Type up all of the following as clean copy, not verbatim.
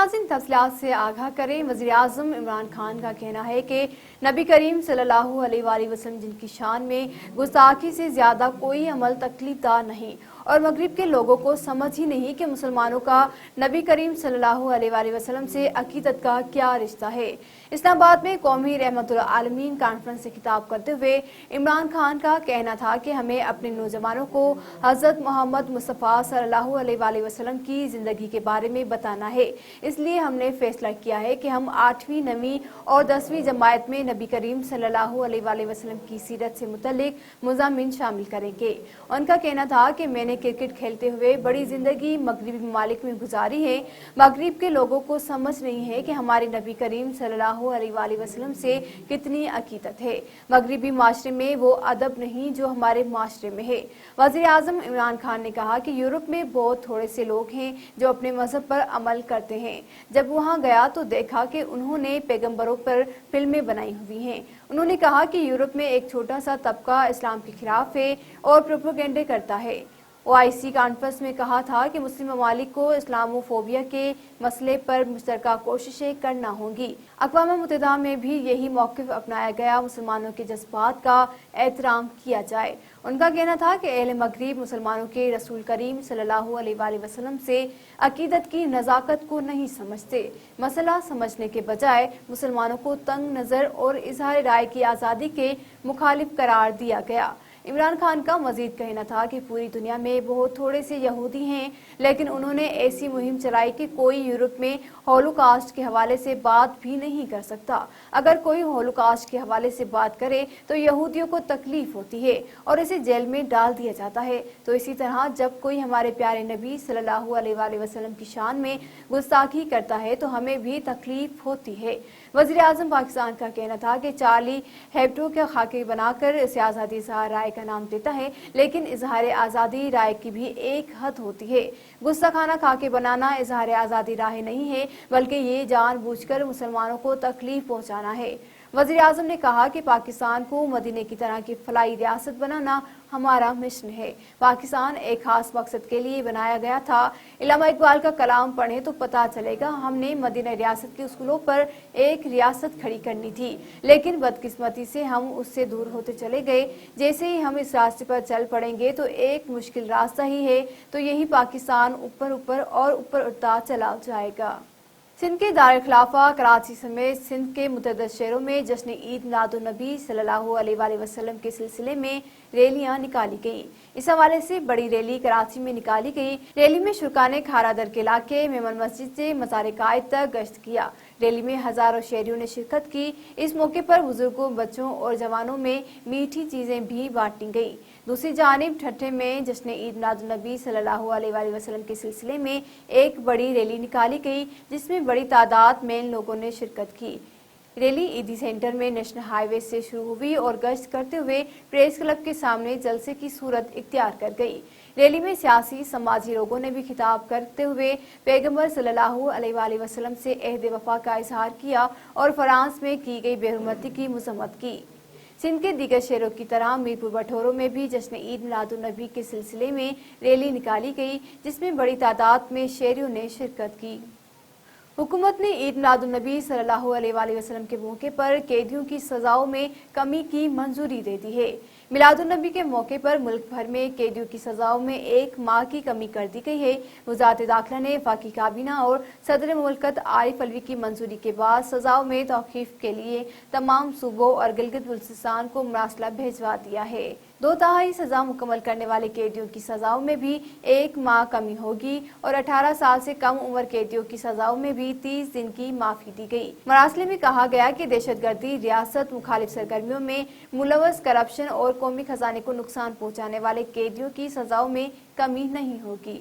नाज़रीन तफसीलात से आगाह करें। वज़ीर आज़म इमरान खान का कहना है कि नबी करीम सल्लल्लाहु अलैहि वसल्लम जिनकी शान में गुस्ताखी से ज़्यादा कोई अमल तकलीफदा नहीं और मगरिब के लोगों को समझ ही नहीं कि मुसलमानों का नबी करीम सल्लल्लाहु अलैहि वसल्लम से अकीदत का क्या रिश्ता है। इस्लामाबाद में कौमी रहमतुल आलमीन कॉन्फ्रेंस से खिताब करते हुए इमरान खान का कहना था कि हमें अपने नौजवानों को हज़रत मोहम्मद मुस्तफ़ा सल्लल्लाहु अलैहि वसल्लम की ज़िंदगी के बारे में बताना है। इसलिए हमने फैसला किया है कि हम 8वीं, 9वीं और 10वीं जमात में नबी करीम सल्लल्लाहु अलैहि वसल्लम की सीरत से मुतल्लिक मुज़ामिन शामिल करेंगे। उनका कहना था कि मैंने क्रिकेट खेलते हुए बड़ी जिंदगी मगरिबी ममालिक में गुजारी है। मगरिब के लोगों को समझ नहीं है कि हमारे नबी करीम सल्लल्लाहु अलैहि वसल्लम से कितनी अकीदत है। मगरिबी माशरे में वो अदब नहीं जो हमारे माशरे में है। वज़ीर आज़म इमरान खान ने कहा कि यूरोप में बहुत थोड़े से लोग हैं जो अपने मजहब पर अमल करते हैं। जब वहां गया तो देखा कि उन्होंने पैगंबरों पर फिल्में बनाई हुई हैं। उन्होंने कहा कि यूरोप में एक छोटा सा तबका इस्लाम के खिलाफ है और प्रोपेगेंडे करता है। ओआईसी कॉन्फ्रेंस में कहा था कि मुस्लिम ममालिक को इस्लामोफोबिया के मसले पर मुश्तरका कोशिशें करना होंगी। अक़वाम मुत्तहिदा में भी यही मौक़िफ़ अपनाया गया, मुसलमानों के जज्बात का एहतराम किया जाए। उनका कहना था कि अहले मगरिब मुसलमानों के रसूल करीम सल्लल्लाहु अलैहि वसल्लम से अकीदत की नज़ाकत को नहीं समझते। मसला समझने के बजाय मुसलमानों को तंग नज़र और इज़हार राय की आज़ादी के मुखालिफ करार दिया गया। इमरान खान का मजीद कहना था कि पूरी दुनिया में बहुत थोड़े से यहूदी हैं, लेकिन उन्होंने ऐसी मुहिम चलाई कि कोई यूरोप में होलोकास्ट के हवाले से बात भी नहीं कर सकता। अगर कोई होलोकास्ट के हवाले से बात करे तो यहूदियों को तकलीफ होती है और इसे जेल में डाल दिया जाता है। तो इसी तरह जब कोई हमारे प्यारे नबी सल्लल्लाहु अलैहि वसल्लम की शान में गुस्ताखी करता है तो हमें भी तकलीफ होती है। वज़ीर आज़म पाकिस्तान का कहना था कि चार्ली हेब्डो के खाके बनाकर इसे आज़ादी इज़हार राय का नाम देता है, लेकिन इज़हार आज़ादी राय की भी एक हद होती है। गुस्ताखाना खाके बनाना इज़हार आज़ादी राय नहीं है, बल्कि ये जानबूझकर मुसलमानों को तकलीफ पहुंचाना है। वज़ीर आज़म ने कहा कि पाकिस्तान को मदीने की तरह की फलाई रियासत बनाना हमारा मिशन है। पाकिस्तान एक खास मकसद के लिए बनाया गया था। इल्लामा इकबाल का कलाम पढ़ें तो पता चलेगा। हमने मदीना रियासत के उसूलों पर एक रियासत खड़ी करनी थी, लेकिन बदकिस्मती से हम उससे दूर होते चले गए। जैसे ही हम इस रास्ते पर चल पड़ेंगे तो एक मुश्किल रास्ता ही है, तो यही पाकिस्तान ऊपर ऊपर और ऊपर उठता चला जाएगा। सिंध के दारुल खिलाफा कराची समेत सिंध के मुतअद्दिद शहरों में जश्न ईद मिलादुन नबी सल्लल्लाहु अलैहि वसल्लम के सिलसिले में रैलियां निकाली गईं। इस हवाले से बड़ी रैली कराची में निकाली गई। रैली में शुरा ने खारादर के इलाके मेमन मस्जिद से मज़ार कायद तक गश्त किया। रैली में हजारों शहरियों ने शिरकत की। इस मौके पर बुजुर्गों, बच्चों और जवानों में मीठी चीजें भी बांटी गई। दूसरी जानिब ठट्ठे में जश्न ईद मिलादुन नबी सल्लल्लाहु अलैहि वसल्लम के सिलसिले में एक बड़ी रैली निकाली गई, जिसमें बड़ी तादाद में लोगों ने शिरकत की। रैली ईदी सेंटर में नेशनल हाईवे से शुरू हुई और गश्त करते हुए प्रेस क्लब के सामने जलसे की सूरत इख्तियार कर गई। रैली में सियासी समाजी लोगों ने भी खिताब करते हुए पैगंबर सल्लल्लाहु अलैहि वसल्लम से अहद वफा का इजहार किया और फ्रांस में की गई बेहुरमती की मजम्मत की। सिंध के दीगर शहरों की तरह मीरपुर बटोरों में भी जश्न ईद मिलादुन नबी के सिलसिले में रैली निकाली गई, जिसमें बड़ी तादाद में शहरियों ने शिरकत की। हुकूमत ने ईद मिलादुन नबी सल्लल्लाहु अलैहि वसल्लम के मौके पर कैदियों की सजाओं में कमी की मंजूरी दे दी है। मिलादुन नबी के मौके पर मुल्क भर में कैदियों की सजाओं में 1 माह की कमी कर दी गई है। वज़ारत दाखिला ने वफाकी काबीना और सदर मुमलकत आरिफ अलवी की मंजूरी के बाद सजाओं में तौक़ीफ़ के लिए तमाम सूबों और गिलगित बल्तिस्तान को मरासला भेजवा दिया है। 2/3 सजा मुकम्मल करने वाले कैदियों की सजाओं में भी 1 माह कमी होगी और 18 साल से कम उम्र कैदियों की सजाओं में भी 30 दिन की माफी दी गई। मरासले में कहा गया कि दहशतगर्दी, रियासत मुखालिफ सरगर्मियों में मुलव्वस, करप्शन और कौमी खजाने को नुकसान पहुंचाने वाले कैदियों की सजाओं में कमी नहीं होगी।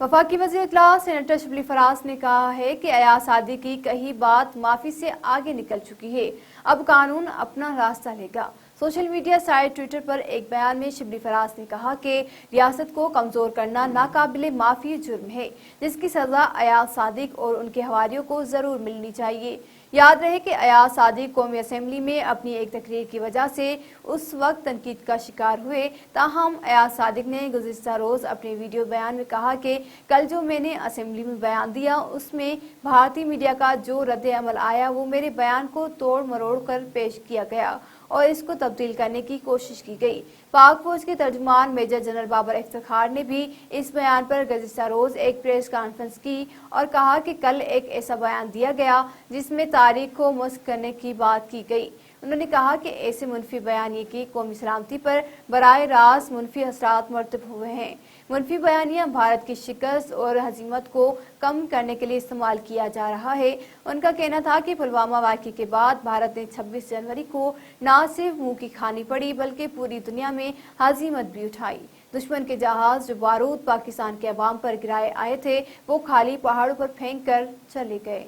वफाकी वज़ीर इत्तलात सेनेटर शिबली फराज ने कहा है कि अयाज सादी की कही बात माफी से आगे निकल चुकी है। अब कानून अपना रास्ता लेगा। सोशल मीडिया साइट ट्विटर पर एक बयान में शिबली फराज ने कहा कि रियासत को कमजोर करना नाकाबिले माफी जुर्म है, जिसकी सजा अयाज सादिक और उनके हवारियों को जरूर मिलनी चाहिए। याद रहे कि अयाज सादिक कौमी असेंबली में अपनी एक तकरीर की वजह से उस वक्त तनकीद का शिकार हुए। ताहम अयाज सादिक ने गुज़िश्ता रोज अपने वीडियो बयान में कहा कि कल जो मैंने असेंबली में बयान दिया उसमें भारतीय मीडिया का जो रद्द अमल आया वो मेरे बयान को तोड़ मरोड़ कर पेश किया गया और इसको तब्दील करने की कोशिश की गई। पाक फौज के तर्जुमान मेजर जनरल बाबर इफ्तिखार ने भी इस बयान पर गुज़िश्ता रोज एक प्रेस कॉन्फ्रेंस की और कहा कि कल एक ऐसा बयान दिया गया जिसमें तारीख को मस्क करने की बात की गई। उन्होंने कहा कि ऐसे मुनफी बयानिए की कौमी सलामती पर बराह रास्त मुनफी असरात मरतब हुए हैं। मुनफी बयानिया भारत की शिकस्त और हजीमत को कम करने के लिए इस्तेमाल किया जा रहा है। उनका कहना था कि पुलवामा वाक़े के बाद भारत ने 26 जनवरी को न सिर्फ मुंह की खानी पड़ी बल्कि पूरी दुनिया में हजीमत भी उठाई। दुश्मन के जहाज जो बारूद पाकिस्तान के अवाम पर गिराए आए थे वो खाली पहाड़ों पर फेंक कर चले गए।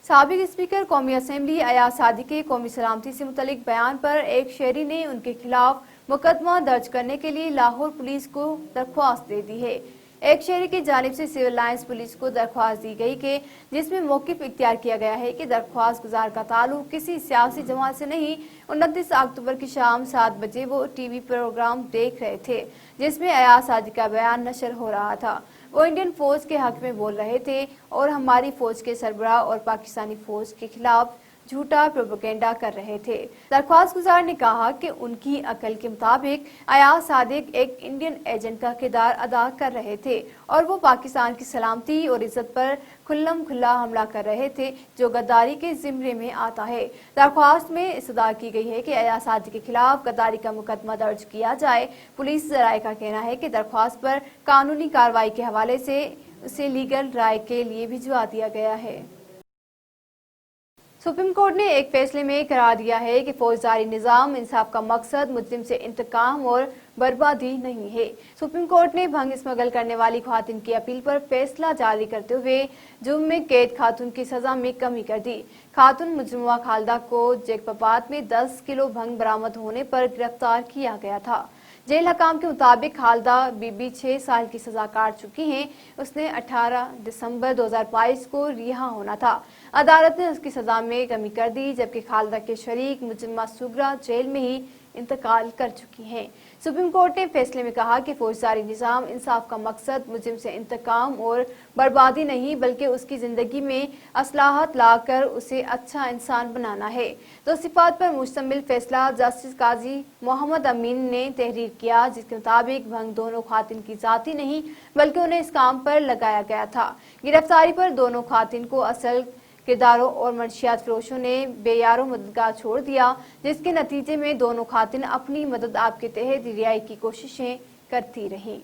साबिक स्पीकर कौमी असेंबली अयाज सादिक के कौमी सलामती से मुतल्लिक बयान पर एक शहरी ने उनके खिलाफ मुकदमा दर्ज करने के लिए लाहौर पुलिस को दरख्वास्त दे दी है। एक शहरी की जानिब से सिविल लाइंस पुलिस को दरख्वास्त दी गई कि जिसमें मौकिफ इख्तियार किया गया है कि दरख्वास्त गुजार का ताल्लुक किसी सियासी जमात से नहीं। 29 अक्टूबर की शाम 7 बजे वो टीवी प्रोग्राम देख रहे थे जिसमें अयाज सादिक का बयान नशर हो रहा था। वो इंडियन फौज के हक में बोल रहे थे और हमारी फौज के सरबराह और पाकिस्तानी फौज के खिलाफ झूठा प्रोपेगेंडा कर रहे थे। दरख्वास्त गुजार ने कहा कि उनकी अकल के मुताबिक अयाज सादिक एक इंडियन एजेंट का किरदार अदा कर रहे थे और वो पाकिस्तान की सलामती और इज्जत पर खुल्लम खुल्ला हमला कर रहे थे जो गद्दारी के जिम्मे में आता है। दरख्वास्त में इस्तदा की गई है कि अयाज सादिक के खिलाफ गद्दारी का मुकदमा दर्ज किया जाए। पुलिस जराये का कहना है कि दरख्वास्त पर कानूनी कार्रवाई के हवाले से उसे लीगल राय के लिए भिजवा दिया गया है। सुप्रीम कोर्ट ने एक फैसले में करार दिया है कि फौजदारी निजाम इंसाफ का मकसद मुजरिम से इंतकाम और बर्बादी नहीं है। सुप्रीम कोर्ट ने भंग स्मगल करने वाली खातून की अपील पर फैसला जारी करते हुए जुर्म में कैद खातून की सजा में कमी कर दी। खातून मुजरिमा खालदा को जैकबाबाद में 10 किलो भंग बरामद होने पर गिरफ्तार किया गया था। जेल हकाम के मुताबिक खालदा बीबी 6 साल की सजा काट चुकी हैं। उसने 18 दिसंबर 2022 को रिहा होना था। अदालत ने उसकी सजा में कमी कर दी जबकि खालदा के शरीक मुजरिमा सुगरा जेल में ही इंतकाल कर चुकी हैं। सुप्रीम कोर्ट ने फैसले में कहा कि फौजदारी निजाम इंसाफ का मकसद मुजरिम से इंतकाम और बर्बादी नहीं बल्कि उसकी जिंदगी में असलाहत लाकर उसे अच्छा इंसान बनाना है। तो सिफात पर मुश्तमिल फैसला जस्टिस काजी मोहम्मद अमीन ने तहरीर किया जिसके मुताबिक भंग दोनों खातिन की जाती नहीं बल्कि उन्हें इस काम पर लगाया गया था। गिरफ्तारी पर दोनों खातिन को असल किरदारों और मंशियात फरोशों ने बेयारो मददगार छोड़ दिया जिसके नतीजे में दोनों खातिन अपनी मदद आपके तहत रिहाई की कोशिशें करती रहीं।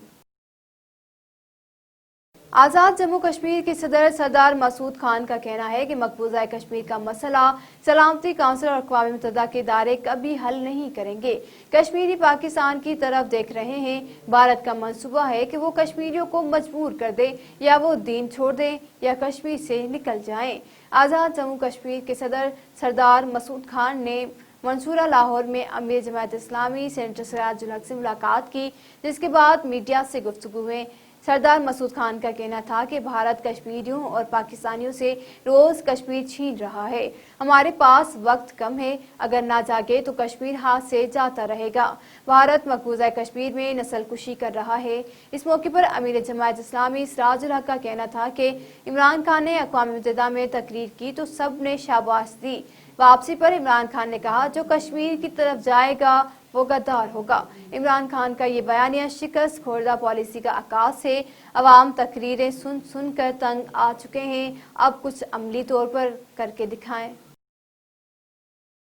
आज़ाद जम्मू कश्मीर के सदर सरदार मसूद खान का कहना है कि मकबूजा कश्मीर का मसला सलामती काउंसिल और अक़वाम मुत्तहिदा के इदारे कभी हल नहीं करेंगे। कश्मीरी पाकिस्तान की तरफ देख रहे हैं। भारत का मंसूबा है कि वो कश्मीरियों को मजबूर कर दे या वो दीन छोड़ दे या कश्मीर से निकल जाएं। आज़ाद जम्मू कश्मीर के सदर सरदार मसूद खान ने मंसूरा लाहौर में अमीर जमात इस्लामी सेनेटर सिराजुल हक से मुलाकात की जिसके बाद मीडिया से गुफ्तगू में सरदार मसूद खान का कहना था कि भारत कश्मीरियों और पाकिस्तानियों से रोज कश्मीर छीन रहा है। हमारे पास वक्त कम है, अगर ना जागे तो कश्मीर हाथ से जाता रहेगा। भारत मकबूजा कश्मीर में नस्ल कुशी कर रहा है। इस मौके पर अमीर जमात इस्लामी सिराजुल हक का कहना था कि इमरान खान ने अक़वाम मुत्तहिदा में तकरीर की तो सब ने शाबाश दी। वापसी पर इमरान खान ने कहा जो कश्मीर की तरफ जाएगा वो गद्दार होगा। इमरान खान का ये बयानिया शिकस्त खोरदा पॉलिसी का आगाज है। अवाम तकरीरें सुन सुन कर तंग आ चुके हैं, अब कुछ अमली तौर पर करके दिखाएं।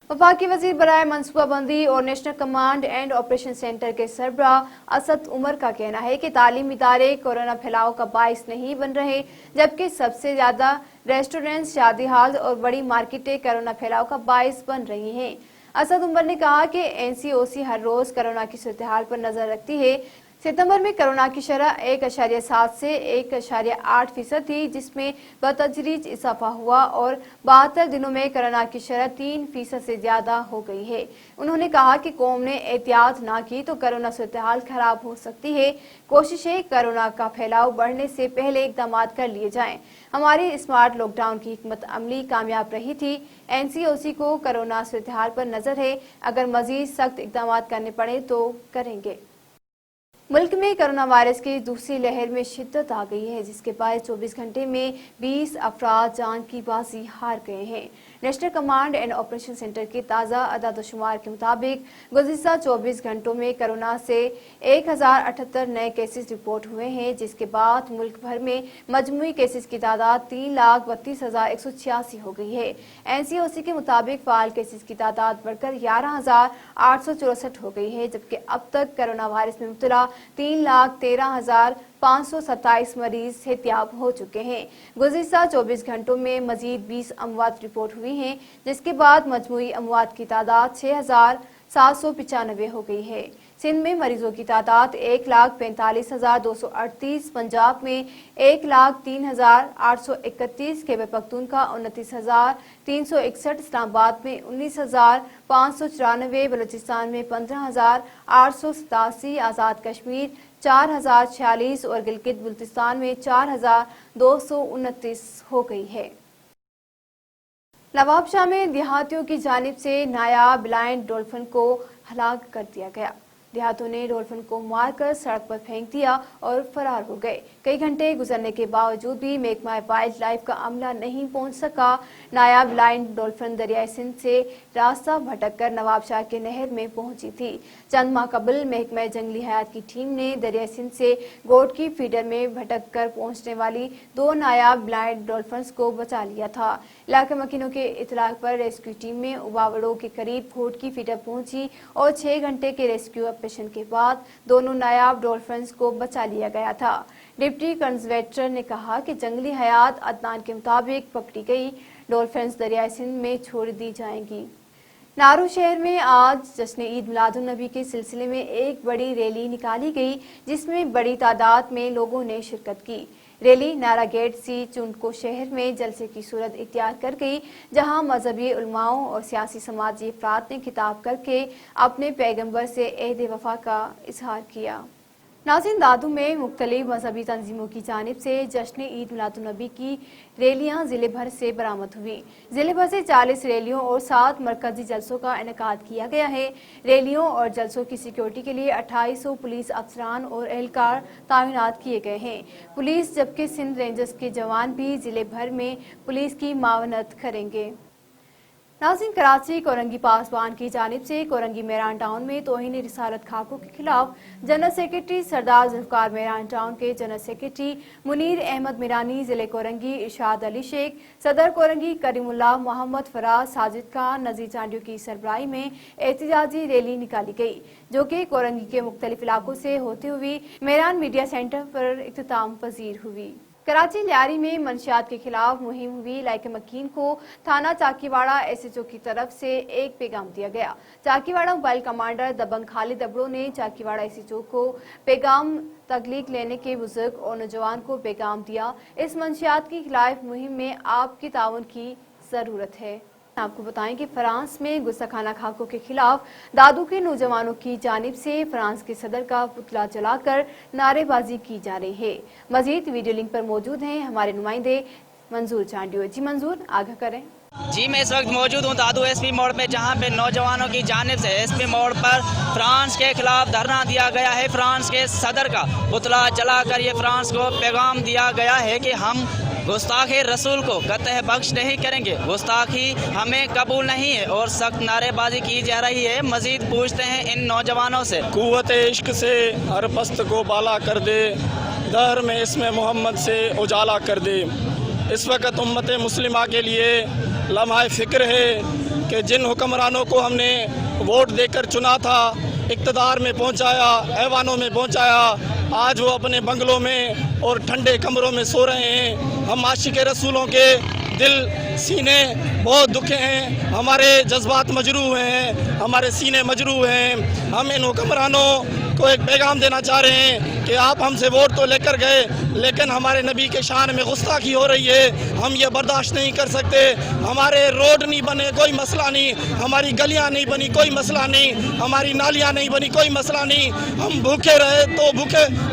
वफाकी वजीर बराए मनसूबाबंदी और national command and operation centre के सरबराह असद उमर का कहना है कि तालीमी इदारे कोरोना फैलाव का बाइस नहीं बन रहे जबकि सबसे ज्यादा रेस्टोरेंट्स, शादी हॉल और बड़ी मार्केटें कोरोना फैलाव का बाइस बन रही हैं। असद उमर ने कहा कि एनसीओसी हर रोज कोरोना की सूरत हाल पर नजर रखती है। सितंबर में कोरोना की शरह 1.7 से 1.8% थी, जिसमें बतदरीज इजाफा हुआ और 72 दिनों में कोरोना की शरह 3% से ज्यादा हो गई है। उन्होंने कहा कि कौम ने एहतियात ना की तो कोरोना सूरत हाल खराब हो सकती है। कोशिश है कोरोना का फैलाव बढ़ने से पहले इकदाम कर लिए जाएं। हमारी स्मार्ट लॉकडाउन की हिकमत अमली कामयाब रही थी। एनसीओसी को कोरोना सूरत हाल पर नजर है, अगर मजीद सख्त इकदाम करने पड़े तो करेंगे। मुल्क में कोरोना वायरस की दूसरी लहर में शिद्दत आ गई है, जिसके बाद 24 घंटे में 20 अफराद जान की बाजी हार गए हैं। National command and operation centre के ताज़ा अदाद-ओ-शुमार के मुताबिक गुज़िश्ता 24 घंटों में कोरोना से 1078 नए केसेस रिपोर्ट हुए हैं, जिसके बाद मुल्क भर में मजमूई केसेस की तादाद 3,32,186 हो गई है। एनसीओसी के मुताबिक फाल केसेस की तादाद बढ़कर 11,864 हो गई है, जबकि अब तक कोरोना वायरस में मुब्तला 3,13,527 मरीज सेहतियाब हो चुके हैं। गुज़िश्ता 24 घंटों में मजीद 20 अमवात रिपोर्ट हुई हैं, जिसके बाद मजमूई अमवात की तादाद 6,795 हो गई है। सिंध में मरीजों की तादाद 1,45,238, पंजाब में 1,03,831, खैबर पख्तूनख्वा 29,361, इस्लामाबाद में 19,594, बलूचिस्तान में 15,887, आज़ाद कश्मीर 4,046 और गिलगित बल्तिस्तान में 4,229 हो गई है। नवाबशाह में देहातियों की जानिब से नायाब ब्लाइंड डॉल्फिन को हलाक कर दिया गया। देहातों ने डॉल्फिन को मारकर सड़क पर फेंक दिया और फरार हो गए। कई घंटे गुजरने के बावजूद भी महकमा वाइल्ड लाइफ का अमला नहीं पहुंच सका। नायाब ब्लाइंड डॉल्फिन दरियाई सिंध से रास्ता भटककर नवाबशाह के नहर में पहुंची थी। चंद माह कबल महकमा जंगली हयात की टीम ने दरियाई सिंध से गोट की फीडर में भटक कर पहुंचने वाली 2 नायाब ब्लाइंड डॉल्फिन को बचा लिया था। इलाके मकीनों के इतलाक पर रेस्क्यू टीम में उबावड़ों के करीब गोट की फीडर पहुंची और 6 घंटे के रेस्क्यू ऑपरेशन के बाद दोनों नायाब डॉल्फिन को बचा लिया गया था। डिप्टी कंजर्वेटर ने कहा कि जंगली हयात अदनान के मुताबिक पकड़ी गई डॉल्फिन दरियाई सिंध में छोड़ दी जाएंगी। नारू शहर में आज जश्न ईद मिलादुन्नबी के सिलसिले में एक बड़ी रैली निकाली गई, जिसमें बड़ी तादाद में लोगों ने शिरकत की। रैली नारा गेट सी चुनको शहर में जलसे की सूरत इख्तियार कर गई, जहां मजहबी उलमाओं और सियासी समाजी अफराद ने खिताब करके अपने पैगंबर से अहद वफा का इजहार किया। नाज़रीन, दादू में मुख्तलिफ मजहबी तंजीमों की जानिब से जश्न ईद मिलादुन्नबी की रैलियां जिले भर से बरामद हुई। जिले भर से 40 रैलियों और 7 मरकजी जलसों का इनेकाद किया गया है। रैलियों और जलसों की सिक्योरिटी के लिए 2800 पुलिस अफसरान और एहलकार तैनात किए गए हैं। पुलिस जबकि सिंध रेंजर्स के जवान भी जिले भर में पुलिस की मावनत करेंगे। नाज़रीन, कराची कोरंगी पासबान की जानिब से कोरंगी मेरान टाउन में तौहीन रिसालत खाकों के खिलाफ जनरल सेक्रेटरी सरदार जुल्फकार मेरान टाउन के जनरल सेक्रेटरी मुनीर अहमद मीरानी, जिले कोरंगी इरशाद अली शेख, सदर कोरंगी करीमुल्लाह, मोहम्मद फराज, साजिद खान, नजीर चांडियों की सरबराही में एहतजाजी रैली निकाली गई, जो कि कोरंगी के मुख्तलिफ इलाकों से होते हुए मेरान मीडिया सेंटर पर इख्तिताम पजीर हुई। कराची लियारी में मंशियात के खिलाफ मुहिम हुई। इलाके मकीन को थाना चाकीवाड़ा एसएचओ की तरफ से एक पैगाम दिया गया। चाकीवाड़ा मोबाइल कमांडर दबंग खालिद अबड़ो ने चाकीवाड़ा एसएचओ को पैगाम तगलीक लेने के बुजुर्ग और नौजवान को पैगाम दिया। इस मंशियात के खिलाफ मुहिम में आपकी ताउन की जरूरत है। आपको बताएं कि फ्रांस में गुस्ताखाना खाकों के खिलाफ दादू के नौजवानों की जानिब से फ्रांस के सदर का पुतला जलाकर नारेबाजी की जा रही है। मजीद वीडियो लिंक पर मौजूद हैं हमारे नुमाइंदे मंजूर चांडियो। जी मंजूर, आगाह करें। जी, मैं इस वक्त मौजूद हूँ दादू एसपी मोड़ पे, जहाँ पे नौजवानों की जानिब से एसपी मोड़ पर फ्रांस के खिलाफ धरना दिया गया है। फ्रांस के सदर का पुतला जलाकर ये फ्रांस को पैगाम दिया गया है कि हम गुस्ताखी रसूल को कतई बख्श नहीं करेंगे, गुस्ताखी हमें कबूल नहीं है और सख्त नारेबाजी की जा रही है। मजीद पूछते हैं इन नौजवानों से। कुव्वत इश्क से हर पस्त को बाला कर दे, दहर में इसमें मोहम्मद से उजाला कर दे। इस वक्त उम्मत मुस्लिमा के लिए लम्हा फ़िक्र है कि जिन हुक्मरानों को हमने वोट देकर चुना था, इक़्तिदार में पहुंचाया, ऐवानों में पहुंचाया, आज वो अपने बंगलों में और ठंडे कमरों में सो रहे हैं। हम आशिक़ रसूलों के दिल सीने बहुत दुखे हैं, हमारे जज्बात मजरूह हैं, हमारे सीने मजरूह हैं। हम इन हुक्मरानों को एक पैगाम देना चाह रहे हैं कि आप हमसे वोट तो लेकर गए, लेकिन हमारे नबी के शान में गुस्ताखी हो रही है, हम ये बर्दाश्त नहीं कर सकते। हमारे रोड नहीं बने कोई मसला नहीं, हमारी गलियां नहीं बनी कोई मसला नहीं, हमारी नालियां नहीं बनी कोई मसला नहीं, हम भूखे रहे तो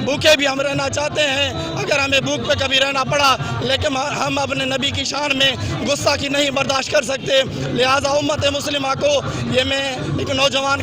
भूखे भी हम रहना चाहते हैं अगर हमें भूख पे कभी रहना पड़ा, लेकिन हम अपने नबी की शान में गुस्ताखी नहीं बर्दाश्त कर सकते। लिहाजा उम्मत मुस्लिमा को ये मैं एक नौजवान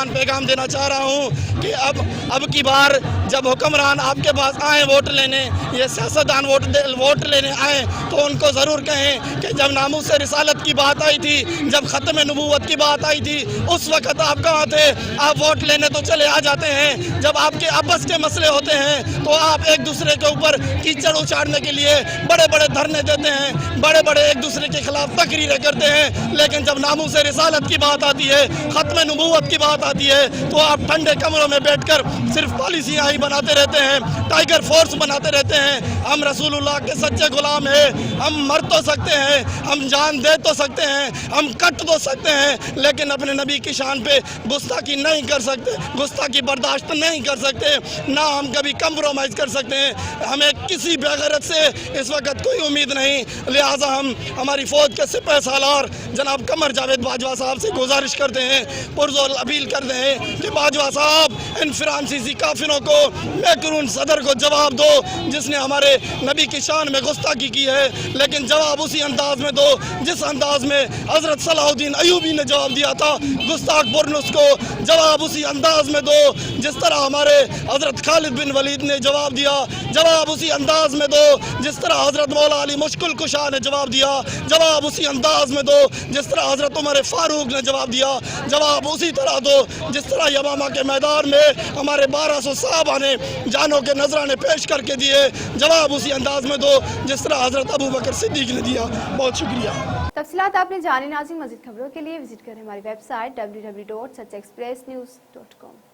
पैगाम देना चाह रहा हूँ कि अब की बार जब हुक्मरान आपके पास आए वोट लेने, ये सियासतदान वोट लेने आए, तो उनको ज़रूर कहें कि जब नामूस रिसालत की बात आई थी, जब ख़त्म नबूवत की बात आई थी, उस वक़्त आप कहाँ थे? आप वोट लेने तो चले आ जाते हैं, जब आपके आपस के मसले होते हैं तो आप एक दूसरे के ऊपर कीचड़ उछाड़ने के लिए बड़े बड़े धरने देते हैं, बड़े बड़े एक दूसरे के खिलाफ तकरीरें करते हैं, लेकिन जब नामूस रिसालत की बात आती है, ख़त्म नबूवत की बात आती है, तो आप ठंडे कमरों में बैठकर सिर्फ पॉलिसियाँ ही बनाते रहते हैं, टाइगर फोर्स बनाते रहते हैं। हम रसूलुल्लाह के सच्चे गुलाम हैं, हम मर तो सकते हैं, हम जान दे तो सकते हैं, हम कट तो सकते हैं, लेकिन अपने नबी की शान पे गुस्ताखी नहीं कर सकते, गुस्ताखी बर्दाश्त नहीं कर सकते, ना हम कभी कंप्रोमाइज़ कर सकते हैं। हमें किसी बेगैरत से इस वक्त कोई उम्मीद नहीं, लिहाजा हम हमारी फ़ौज के सिपाही सालार जनाब कमर जावेद बाजवा साहब से गुजारिश करते हैं, पुरजोर अपील करते हैं कि बाजवा साहब इन फ्रांसीसी काफिरों को, मैकरून सदर को जवाब दो जिसने हमारे नबी की शान में गुस्ताखी की है, लेकिन जवाब उसी अंदाज में दो जिस अंदाज में हज़रत सलाहुद्दीन अयूबी ने जवाब दिया था गुस्ताख बुरनुस को, जवाब उसी अंदाज में दो जिस तरह हमारे हज़रत खालिद बिन वलीद ने जवाब दिया, जवाब उसी अंदाज में दो जिस तरह हज़रत मौला अली मुश्किल कुशा ने जवाब दिया, जवाब उसी अंदाज में दो जिस तरह हज़रत उमर फारूक ने जवाब दिया, जवाब उसी तरह दो जिस तरह यमामा के मैदान में हमारे 1200 साहबा ने जानों के नजराने पेश करके दिए, जवाब उसी अंदाज में दो जिस तरह हज़रत अबू बकर सिद्दीक ने दिया। बहुत शुक्रिया। तफसीलात आपने जाने नाज़रीन, मज़ीद खबरों के लिए विजिट करें हमारी वेबसाइट www.sachexpressnews.com।